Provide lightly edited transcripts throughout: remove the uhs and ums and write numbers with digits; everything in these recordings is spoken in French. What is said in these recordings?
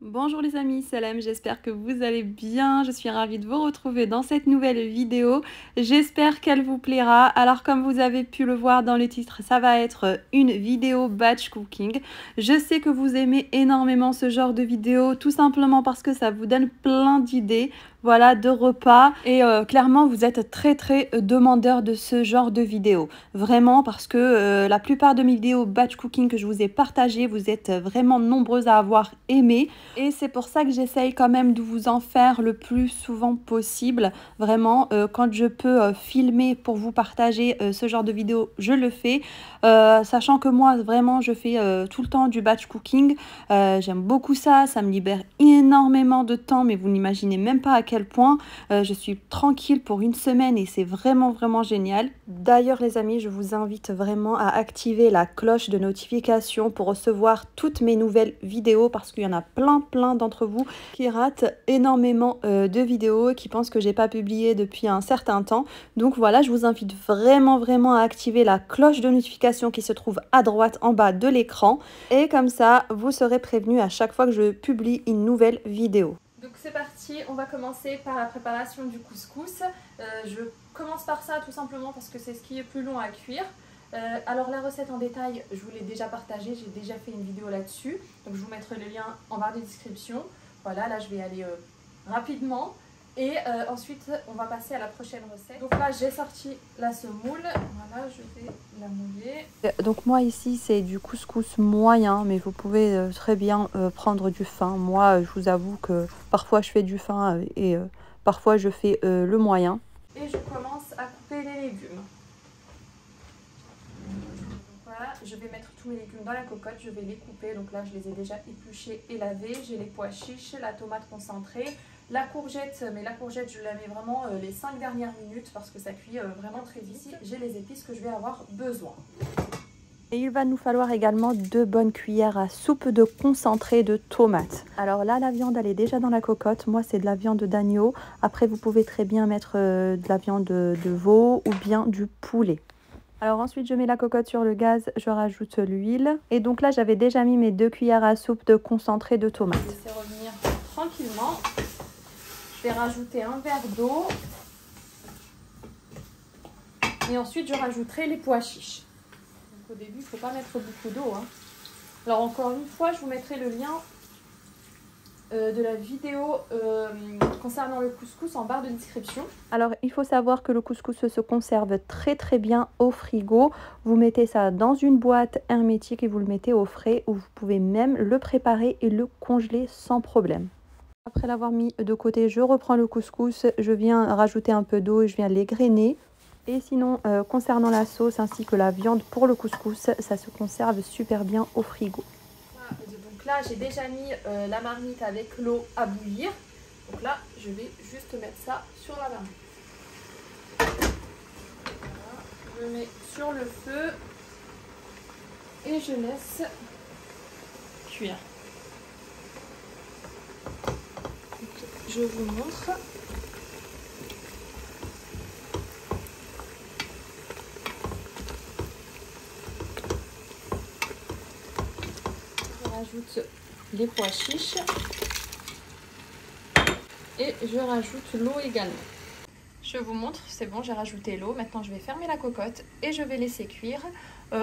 Bonjour les amis, Salem, j'espère que vous allez bien. Je suis ravie de vous retrouver dans cette nouvelle vidéo. J'espère qu'elle vous plaira. Alors comme vous avez pu le voir dans le titre, ça va être une vidéo batch cooking. Je sais que vous aimez énormément ce genre de vidéo, tout simplement parce que ça vous donne plein d'idées. Voilà, de repas et clairement vous êtes très demandeur de ce genre de vidéos, vraiment, parce que la plupart de mes vidéos batch cooking que je vous ai partagées, vous êtes vraiment nombreuses à avoir aimé et c'est pour ça que j'essaye quand même de vous en faire le plus souvent possible. Vraiment, quand je peux filmer pour vous partager ce genre de vidéos, je le fais, sachant que moi vraiment je fais tout le temps du batch cooking. J'aime beaucoup ça, ça me libère énormément de temps, mais vous n'imaginez même pas à quel point je suis tranquille pour une semaine et c'est vraiment génial. D'ailleurs les amis, je vous invite vraiment à activer la cloche de notification pour recevoir toutes mes nouvelles vidéos, parce qu'il y en a plein d'entre vous qui ratent énormément de vidéos et qui pensent que j'ai pas publié depuis un certain temps. Donc voilà, je vous invite vraiment à activer la cloche de notification qui se trouve à droite en bas de l'écran, et comme ça vous serez prévenu à chaque fois que je publie une nouvelle vidéo. Donc c'est parti, on va commencer par la préparation du couscous. Je commence par ça tout simplement parce que c'est ce qui est plus long à cuire. Alors la recette en détail, je vous l'ai déjà partagée, j'ai déjà fait une vidéo là-dessus. Donc je vous mettrai le lien en barre de description. Voilà, là je vais aller rapidement. Et ensuite on va passer à la prochaine recette. Donc là j'ai sorti la semoule, voilà, je vais la mouiller. Donc moi ici c'est du couscous moyen, mais vous pouvez très bien prendre du fin. Moi je vous avoue que parfois je fais du fin et parfois je fais le moyen. Et je commence à couper les légumes. Voilà, je vais mettre tous mes légumes dans la cocotte, je vais les couper. Donc là je les ai déjà épluchés et lavés. J'ai les pois chiches, la tomate concentrée, la courgette, mais la courgette je la mets vraiment les 5 dernières minutes parce que ça cuit vraiment très vite. Ici j'ai les épices que je vais avoir besoin. Et il va nous falloir également 2 bonnes cuillères à soupe de concentré de tomate. Alors là la viande elle est déjà dans la cocotte, moi c'est de la viande d'agneau. Après vous pouvez très bien mettre de la viande de veau ou bien du poulet. Alors ensuite je mets la cocotte sur le gaz, je rajoute l'huile. Et donc là j'avais déjà mis mes 2 cuillères à soupe de concentré de tomate. Je vais laisser revenir tranquillement. Je vais rajouter un verre d'eau. Et ensuite je rajouterai les pois chiches. Donc au début il ne faut pas mettre beaucoup d'eau, hein. Alors encore une fois je vous mettrai le lien de la vidéo concernant le couscous en barre de description. Alors il faut savoir que le couscous se conserve très bien au frigo. Vous mettez ça dans une boîte hermétique et vous le mettez au frais, ou vous pouvez même le préparer et le congeler sans problème. Après l'avoir mis de côté, je reprends le couscous, je viens rajouter un peu d'eau et je viens l'égrainer. Et sinon concernant la sauce ainsi que la viande pour le couscous, ça se conserve super bien au frigo. Donc là j'ai déjà mis la marmite avec l'eau à bouillir. Donc là je vais juste mettre ça sur la marmite. Voilà, je mets sur le feu et je laisse cuire. Donc, je vous montre. J'ajoute les pois chiches et je rajoute l'eau également. Je vous montre, c'est bon, j'ai rajouté l'eau. Maintenant je vais fermer la cocotte et je vais laisser cuire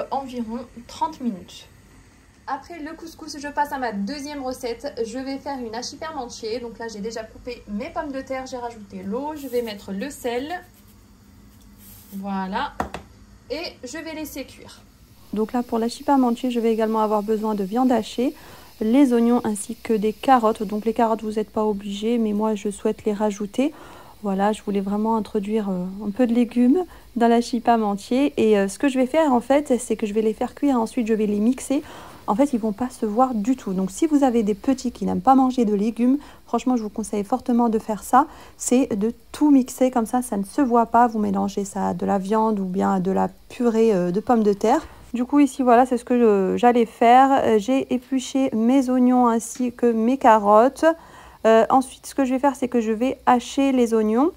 environ 30 minutes. Après le couscous, je passe à ma deuxième recette. Je vais faire une hachis parmentier. Donc là j'ai déjà coupé mes pommes de terre, j'ai rajouté l'eau, je vais mettre le sel. Voilà. Et je vais laisser cuire. Donc là pour l'hachis parmentier, je vais également avoir besoin de viande hachée, les oignons ainsi que des carottes. Donc les carottes vous n'êtes pas obligés, mais moi je souhaite les rajouter. Voilà, je voulais vraiment introduire un peu de légumes dans l'hachis parmentier. Et ce que je vais faire en fait, c'est que je vais les faire cuire, ensuite je vais les mixer. En fait, ils ne vont pas se voir du tout. Donc si vous avez des petits qui n'aiment pas manger de légumes, franchement je vous conseille fortement de faire ça. C'est de tout mixer comme ça ne se voit pas. Vous mélangez ça à de la viande ou bien à de la purée de pommes de terre. Du coup ici voilà, c'est ce que j'allais faire. J'ai épluché mes oignons ainsi que mes carottes. Ensuite ce que je vais faire, c'est que je vais hacher les oignons.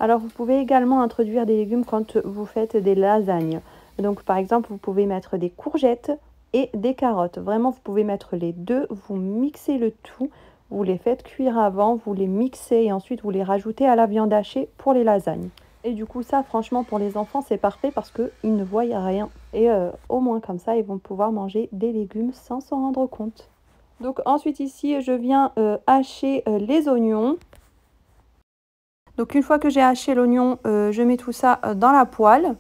Alors vous pouvez également introduire des légumes quand vous faites des lasagnes. Donc par exemple vous pouvez mettre des courgettes et des carottes. Vraiment, vous pouvez mettre les deux, vous mixez le tout, vous les faites cuire avant, vous les mixez et ensuite vous les rajoutez à la viande hachée pour les lasagnes. Et du coup, ça, franchement, pour les enfants, c'est parfait parce qu'ils ne voient rien. Et au moins comme ça, ils vont pouvoir manger des légumes sans s'en rendre compte. Donc ensuite ici, je viens hacher les oignons. Donc une fois que j'ai haché l'oignon, je mets tout ça dans la poêle.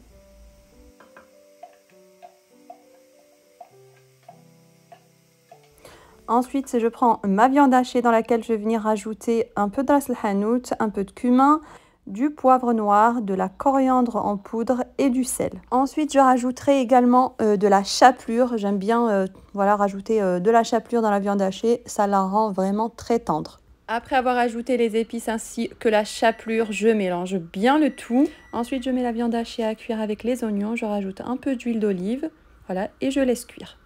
Ensuite, je prends ma viande hachée dans laquelle je vais venir rajouter un peu de ras el hanout, un peu de cumin, du poivre noir, de la coriandre en poudre et du sel. Ensuite, je rajouterai également de la chapelure. J'aime bien voilà, rajouter de la chapelure dans la viande hachée, ça la rend vraiment très tendre. Après avoir ajouté les épices ainsi que la chapelure, je mélange bien le tout. Ensuite, je mets la viande hachée à cuire avec les oignons, je rajoute un peu d'huile d'olive, voilà, et je laisse cuire.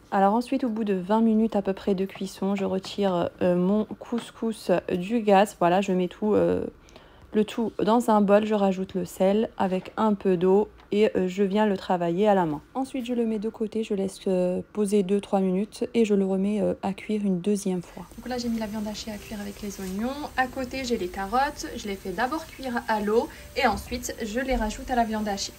Alors ensuite, au bout de 20 minutes à peu près de cuisson, je retire mon couscous du gaz. Voilà, je mets tout, le tout dans un bol, je rajoute le sel avec un peu d'eau et je viens le travailler à la main. Ensuite, je le mets de côté, je laisse poser 2-3 minutes et je le remets à cuire une deuxième fois. Donc là, j'ai mis la viande hachée à cuire avec les oignons. À côté, j'ai les carottes. Je les fais d'abord cuire à l'eau et ensuite, je les rajoute à la viande hachée.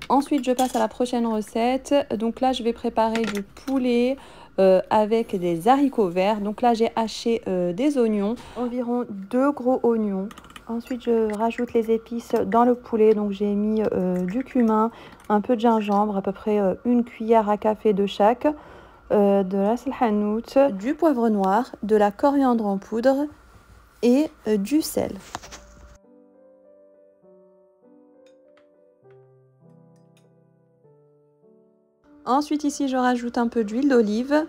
Ensuite, je passe à la prochaine recette. Donc là, je vais préparer du poulet avec des haricots verts. Donc là, j'ai haché des oignons, environ 2 gros oignons. Ensuite, je rajoute les épices dans le poulet. Donc j'ai mis du cumin, un peu de gingembre, à peu près une cuillère à café de chaque, de ras el hanout, du poivre noir, de la coriandre en poudre et du sel. Ensuite ici je rajoute un peu d'huile d'olive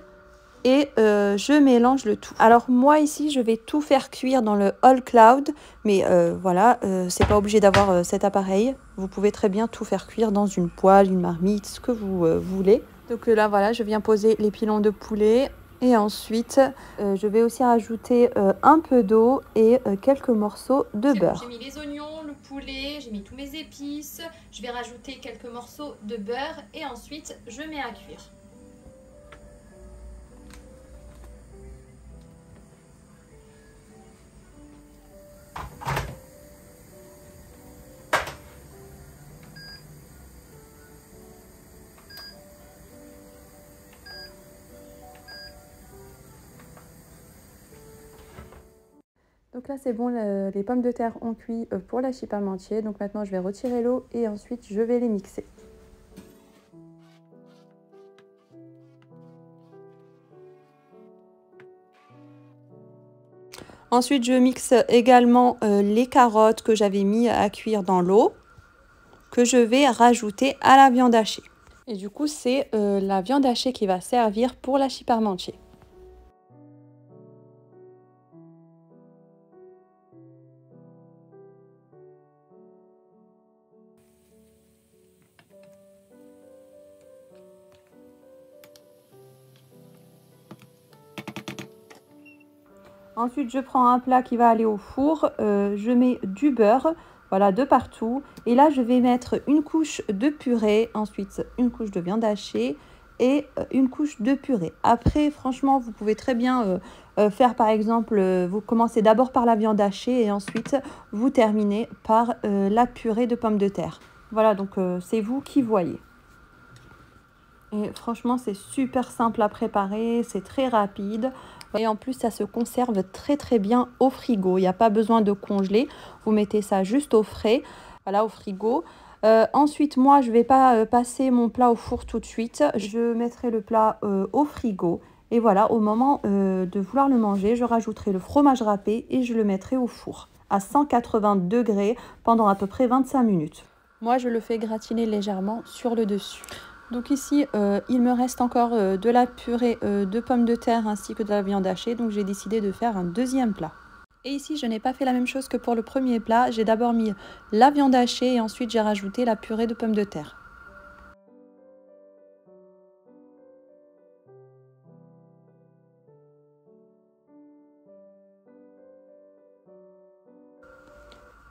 et je mélange le tout. Alors moi ici je vais tout faire cuire dans le All Cloud, mais voilà, c'est pas obligé d'avoir cet appareil. Vous pouvez très bien tout faire cuire dans une poêle, une marmite, ce que vous voulez. Donc là voilà, je viens poser les pilons de poulet. Et ensuite, je vais aussi rajouter un peu d'eau et quelques morceaux de beurre. J'ai mis les oignons, le poulet, j'ai mis tous mes épices. Je vais rajouter quelques morceaux de beurre et ensuite je mets à cuire. Donc là c'est bon, les pommes de terre ont cuit pour l'hachis parmentier. Donc maintenant je vais retirer l'eau et ensuite je vais les mixer. Ensuite je mixe également les carottes que j'avais mis à cuire dans l'eau, que je vais rajouter à la viande hachée. Et du coup c'est la viande hachée qui va servir pour l'hachis parmentier. Ensuite, je prends un plat qui va aller au four. Je mets du beurre, voilà, de partout. Et là, je vais mettre une couche de purée, ensuite une couche de viande hachée et une couche de purée. Après, franchement, vous pouvez très bien faire, par exemple, vous commencez d'abord par la viande hachée et ensuite vous terminez par la purée de pommes de terre. Voilà, donc c'est vous qui voyez. Et franchement, c'est super simple à préparer, c'est très rapide. Et en plus, ça se conserve très très bien au frigo. Il n'y a pas besoin de congeler. Vous mettez ça juste au frais, voilà, au frigo. Ensuite, moi, je ne vais pas passer mon plat au four tout de suite. Je mettrai le plat au frigo. Et voilà, au moment de vouloir le manger, je rajouterai le fromage râpé et je le mettrai au four à 180 degrés pendant à peu près 25 minutes. Moi, je le fais gratiner légèrement sur le dessus. Donc ici, il me reste encore de la purée de pommes de terre ainsi que de la viande hachée. Donc j'ai décidé de faire un deuxième plat. Et ici, je n'ai pas fait la même chose que pour le premier plat. J'ai d'abord mis la viande hachée et ensuite j'ai rajouté la purée de pommes de terre.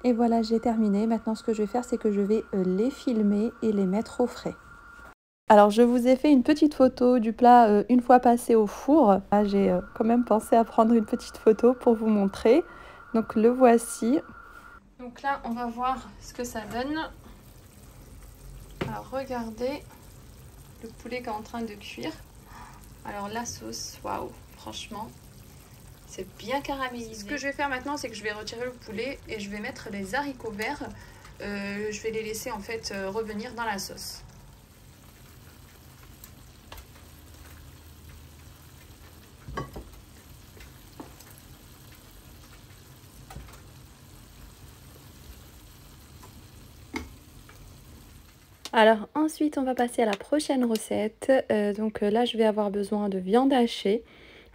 Et voilà, j'ai terminé. Maintenant, ce que je vais faire, c'est que je vais les filmer et les mettre au frais. Alors, je vous ai fait une petite photo du plat une fois passé au four. Là, j'ai quand même pensé à prendre une petite photo pour vous montrer. Donc, le voici. Donc là, on va voir ce que ça donne. Alors, regardez le poulet qui est en train de cuire. Alors, la sauce, waouh, franchement, c'est bien caramélisé. Ce que je vais faire maintenant, c'est que je vais retirer le poulet et je vais mettre les haricots verts. Je vais les laisser en fait revenir dans la sauce. Alors ensuite, on va passer à la prochaine recette. Donc là, je vais avoir besoin de viande hachée.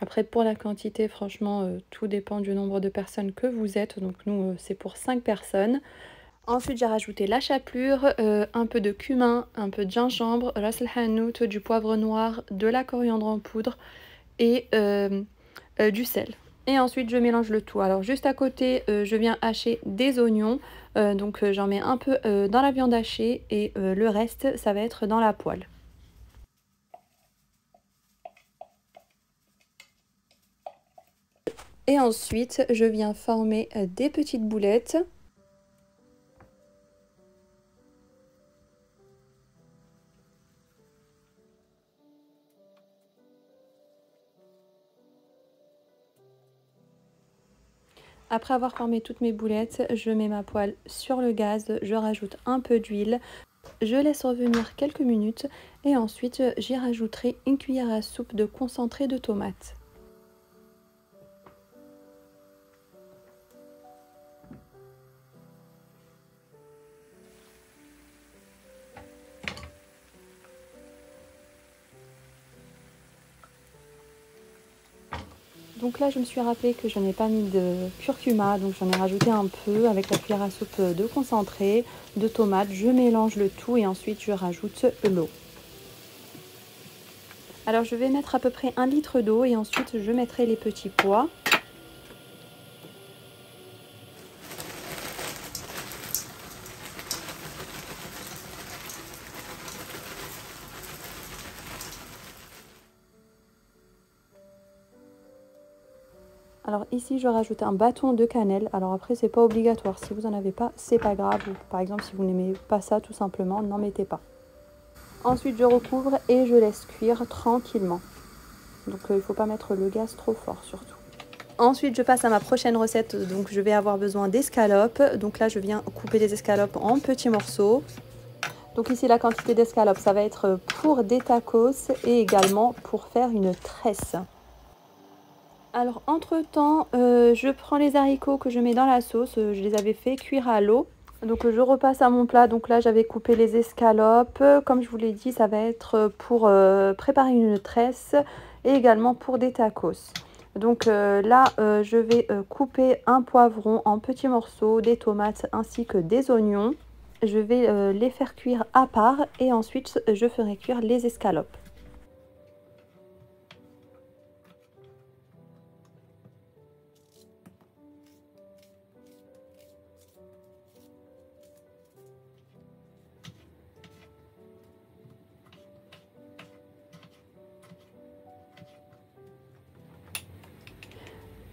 Après, pour la quantité, franchement, tout dépend du nombre de personnes que vous êtes. Donc nous, c'est pour 5 personnes. Ensuite, j'ai rajouté la chapelure, un peu de cumin, un peu de gingembre, ras el hanout, du poivre noir, de la coriandre en poudre et du sel. Et ensuite, je mélange le tout. Alors, juste à côté, je viens hacher des oignons. Donc, j'en mets un peu dans la viande hachée et le reste, ça va être dans la poêle. Et ensuite, je viens former des petites boulettes. Après avoir formé toutes mes boulettes, je mets ma poêle sur le gaz, je rajoute un peu d'huile, je laisse revenir quelques minutes et ensuite j'y rajouterai une cuillère à soupe de concentré de tomate. Donc là, je me suis rappelé que je n'ai pas mis de curcuma, donc j'en ai rajouté un peu avec la cuillère à soupe de concentré, de tomate. Je mélange le tout et ensuite je rajoute l'eau. Alors je vais mettre à peu près 1 litre d'eau et ensuite je mettrai les petits pois. Alors ici, je rajoute un bâton de cannelle. Alors après, c'est pas obligatoire. Si vous n'en avez pas, c'est pas grave. Par exemple, si vous n'aimez pas ça, tout simplement, n'en mettez pas. Ensuite, je recouvre et je laisse cuire tranquillement. Donc il ne faut pas mettre le gaz trop fort surtout. Ensuite, je passe à ma prochaine recette. Donc je vais avoir besoin d'escalopes. Donc là, je viens couper les escalopes en petits morceaux. Donc ici, la quantité d'escalopes, ça va être pour des tacos et également pour faire une tresse. Alors entre temps, je prends les haricots que je mets dans la sauce, je les avais fait cuire à l'eau. Donc je repasse à mon plat, donc là j'avais coupé les escalopes. Comme je vous l'ai dit, ça va être pour préparer une tresse et également pour des tacos. Donc là je vais couper un poivron en petits morceaux, des tomates ainsi que des oignons. Je vais les faire cuire à part et ensuite je ferai cuire les escalopes.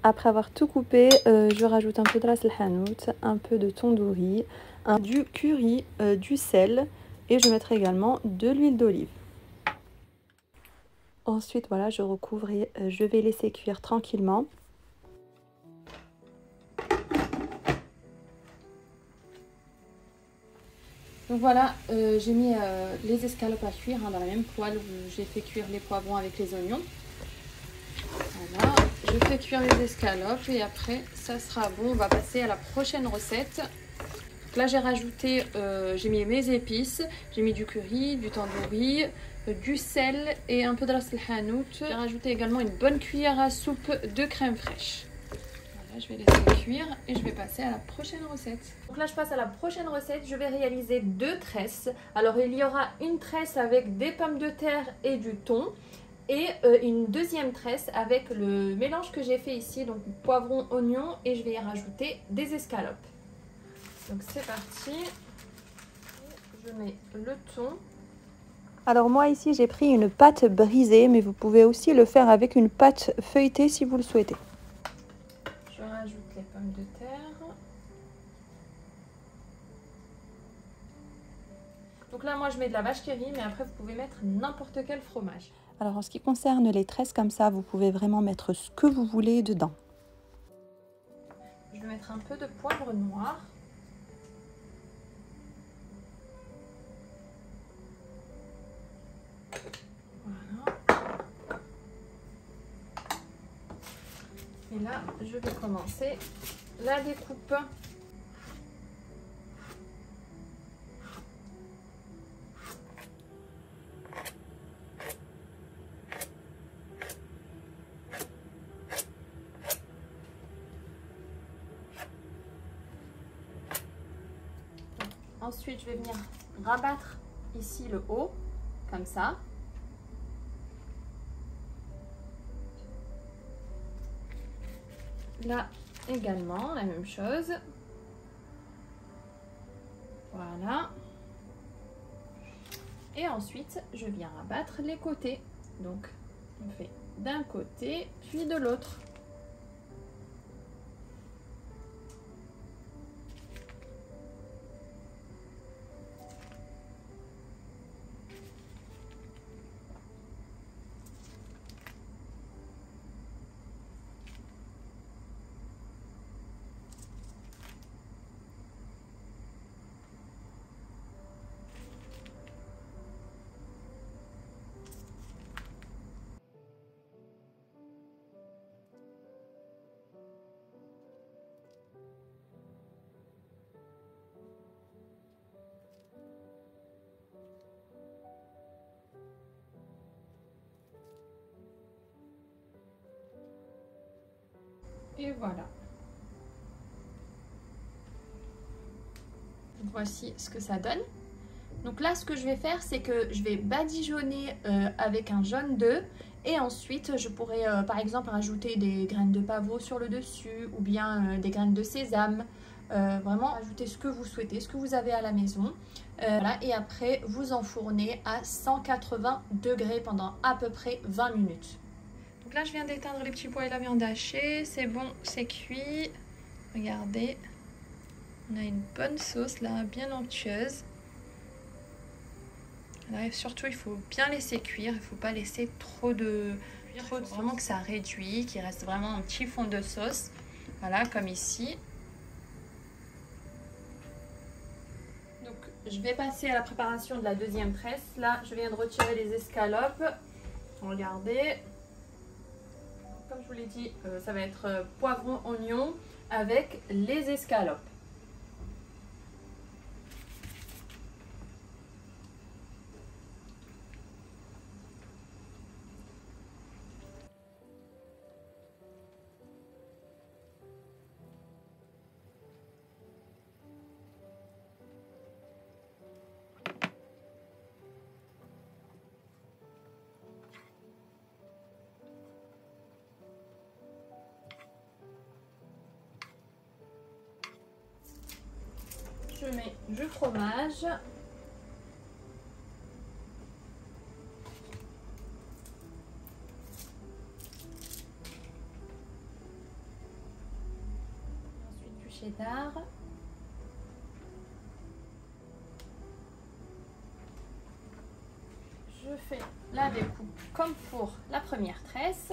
Après avoir tout coupé, je rajoute un peu de ras el hanout, un peu de tandoori, du curry, du sel et je mettrai également de l'huile d'olive. Ensuite, voilà, je recouvre et je vais laisser cuire tranquillement. Donc voilà, j'ai mis les escalopes à cuire dans la même poêle où j'ai fait cuire les poivrons avec les oignons. Voilà, je fais cuire les escalopes et après ça sera bon. On va passer à la prochaine recette. Donc là j'ai rajouté, j'ai mis mes épices, j'ai mis du curry, du tandoori, du sel et un peu de ras el hanout. J'ai rajouté également une bonne cuillère à soupe de crème fraîche. Voilà, je vais laisser cuire et je vais passer à la prochaine recette. Donc là je passe à la prochaine recette, je vais réaliser 2 tresses. Alors il y aura une tresse avec des pommes de terre et du thon. Et une deuxième tresse avec le mélange que j'ai fait ici, donc poivron, oignon et je vais y rajouter des escalopes. Donc c'est parti. Je mets le thon. Alors moi ici j'ai pris une pâte brisée, mais vous pouvez aussi le faire avec une pâte feuilletée si vous le souhaitez. Je rajoute les pommes de terre. Donc là moi je mets de la vache qui rit, mais après vous pouvez mettre n'importe quel fromage. Alors en ce qui concerne les tresses comme ça, vous pouvez vraiment mettre ce que vous voulez dedans. Je vais mettre un peu de poivre noir. Voilà. Et là, je vais commencer la découpe. Ensuite, je vais venir rabattre ici le haut, comme ça. Là également, la même chose. Voilà. Et ensuite, je viens rabattre les côtés. Donc, on fait d'un côté, puis de l'autre. Et voilà. Voici ce que ça donne. Donc là, ce que je vais faire, c'est que je vais badigeonner avec un jaune d'œuf. Et ensuite, je pourrais par exemple rajouter des graines de pavot sur le dessus ou bien des graines de sésame. Vraiment, ajoutez ce que vous souhaitez, ce que vous avez à la maison. Voilà. Et après, vous enfournez à 180 degrés pendant à peu près 20 minutes. Donc là, je viens d'éteindre les petits pois et la viande hachée. C'est bon, c'est cuit. Regardez. On a une bonne sauce là, bien onctueuse. Alors, surtout, il faut bien laisser cuire. Il ne faut pas laisser trop de sauce. Vraiment que ça réduit, qu'il reste vraiment un petit fond de sauce. Voilà, comme ici. Donc, je vais passer à la préparation de la deuxième tresse. Là, je viens de retirer les escalopes. Regardez. Comme je vous l'ai dit, ça va être poivron, oignon avec les escalopes. Je mets du fromage. Ensuite du cheddar. Je fais la découpe comme pour la première tresse.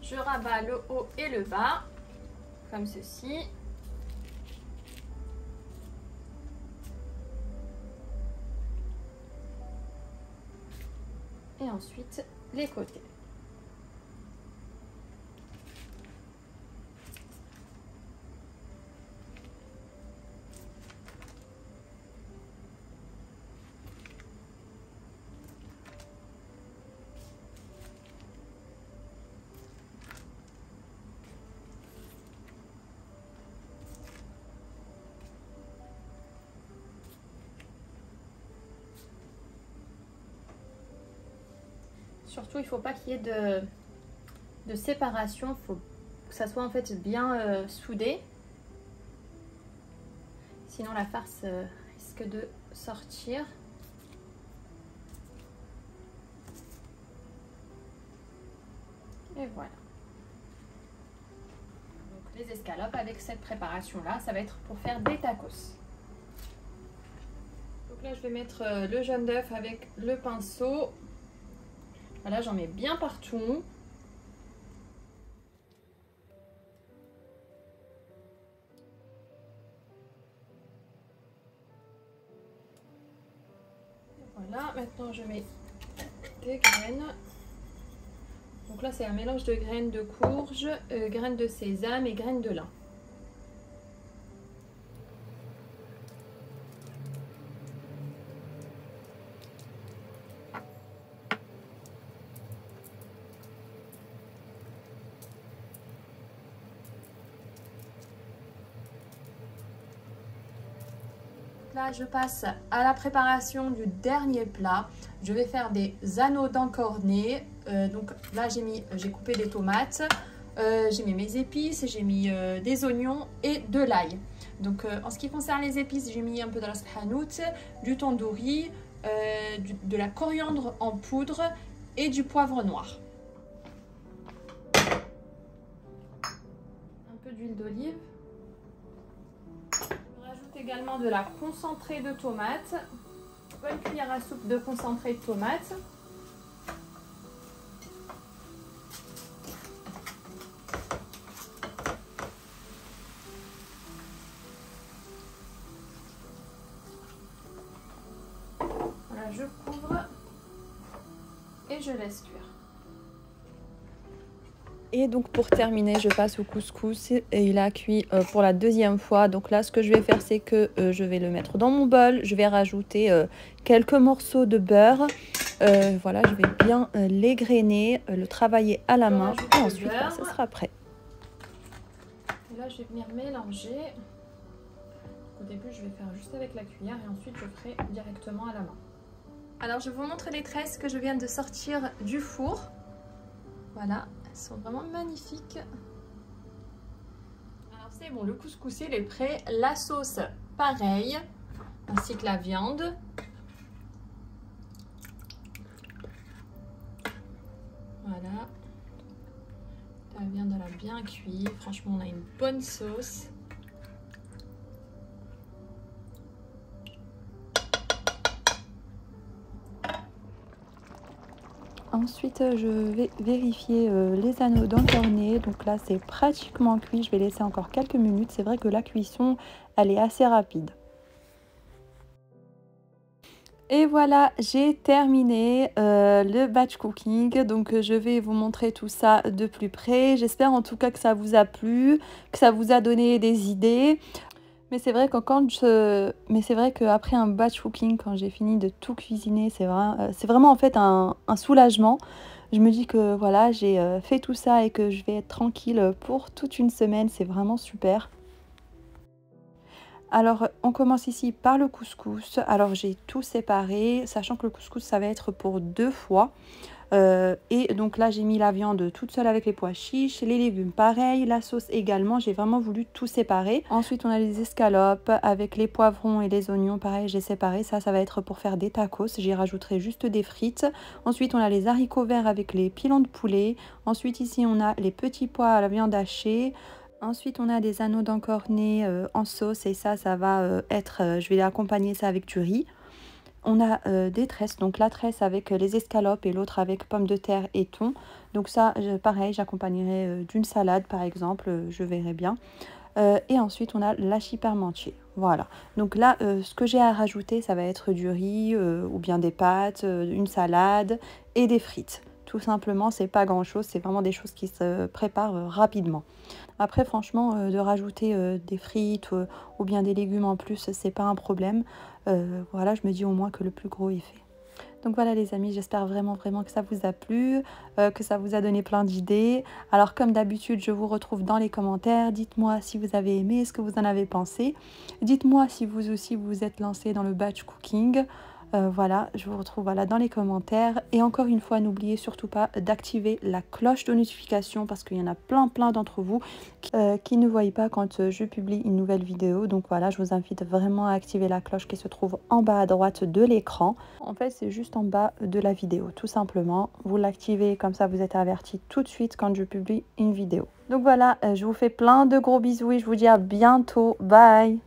Je rabats le haut et le bas, comme ceci. Et ensuite, les côtés. Surtout, il ne faut pas qu'il y ait de séparation. Il faut que ça soit en fait bien soudé. Sinon, la farce risque de sortir. Et voilà. Donc, les escalopes avec cette préparation-là, ça va être pour faire des tacos. Donc là, je vais mettre le jaune d'œuf avec le pinceau. Voilà, j'en mets bien partout. Voilà, maintenant je mets des graines. Donc là, c'est un mélange de graines de courge, graines de sésame et graines de lin. Là, je passe à la préparation du dernier plat. Je vais faire des anneaux d'encornet. Donc là, j'ai coupé des tomates, j'ai mis mes épices, j'ai mis des oignons et de l'ail. Donc en ce qui concerne les épices, j'ai mis un peu de la hanout, du tandoori, de la coriandre en poudre et du poivre noir. Un peu d'huile d'olive. Également de la concentrée de tomates, une cuillère à soupe de concentré de tomates, voilà, je couvre et je laisse cuire. Et donc pour terminer, je passe au couscous et il a cuit pour la deuxième fois. Donc là, ce que je vais faire, c'est que je vais le mettre dans mon bol. Je vais rajouter quelques morceaux de beurre. Voilà, je vais bien l'égrainer, le travailler à la main. Et ensuite, là, ça sera prêt. Et là, je vais venir mélanger. Au début, je vais faire juste avec la cuillère et ensuite, je ferai directement à la main. Alors, je vous montre les tresses que je viens de sortir du four. Voilà. Elles sont vraiment magnifiques. Alors c'est bon, le couscous il est prêt. La sauce, pareil, ainsi que la viande. Voilà. La viande elle a bien cuit. Franchement, on a une bonne sauce. Ensuite, je vais vérifier les anneaux d'encornet. Donc là, c'est pratiquement cuit. Je vais laisser encore quelques minutes. C'est vrai que la cuisson, elle est assez rapide. Et voilà, j'ai terminé le batch cooking. Donc, je vais vous montrer tout ça de plus près. J'espère en tout cas que ça vous a plu, que ça vous a donné des idées. Mais c'est vrai qu'après un batch cooking, quand j'ai fini de tout cuisiner, c'est vraiment en fait un soulagement. Je me dis que voilà, j'ai fait tout ça et que je vais être tranquille pour toute une semaine. C'est vraiment super. Alors, on commence ici par le couscous. Alors, j'ai tout séparé, sachant que le couscous, ça va être pour 2 fois. Et donc là, j'ai mis la viande toute seule avec les pois chiches, les légumes pareil, la sauce également. J'ai vraiment voulu tout séparer. Ensuite, on a les escalopes avec les poivrons et les oignons. Pareil, j'ai séparé. Ça va être pour faire des tacos. J'y rajouterai juste des frites. Ensuite, on a les haricots verts avec les pilons de poulet. Ensuite, ici, on a les petits pois à la viande hachée. Ensuite, on a des anneaux d'encornet en sauce et ça va être, je vais accompagner ça avec du riz. On a des tresses, donc la tresse avec les escalopes et l'autre avec pommes de terre et thon. Donc ça, pareil, j'accompagnerai d'une salade par exemple, je verrai bien. Et ensuite, on a l'hachis parmentier. Voilà. Donc là, ce que j'ai à rajouter, ça va être du riz ou bien des pâtes, une salade et des frites. Tout simplement, c'est pas grand chose, c'est vraiment des choses qui se préparent rapidement. Après, franchement, de rajouter des frites ou bien des légumes en plus, c'est pas un problème. Voilà, je me dis au moins que le plus gros est fait. Donc voilà les amis, j'espère vraiment que ça vous a plu, que ça vous a donné plein d'idées. Alors comme d'habitude, je vous retrouve dans les commentaires. Dites-moi si vous avez aimé, ce que vous en avez pensé. Dites-moi si vous aussi vous êtes lancé dans le batch cooking. Voilà, je vous retrouve voilà, dans les commentaires. Et encore une fois, n'oubliez surtout pas d'activer la cloche de notification parce qu'il y en a plein d'entre vous qui ne voient pas quand je publie une nouvelle vidéo. Donc voilà, je vous invite vraiment à activer la cloche qui se trouve en bas à droite de l'écran. En fait, c'est juste en bas de la vidéo, tout simplement. Vous l'activez, comme ça vous êtes averti tout de suite quand je publie une vidéo. Donc voilà, je vous fais plein de gros bisous et je vous dis à bientôt. Bye!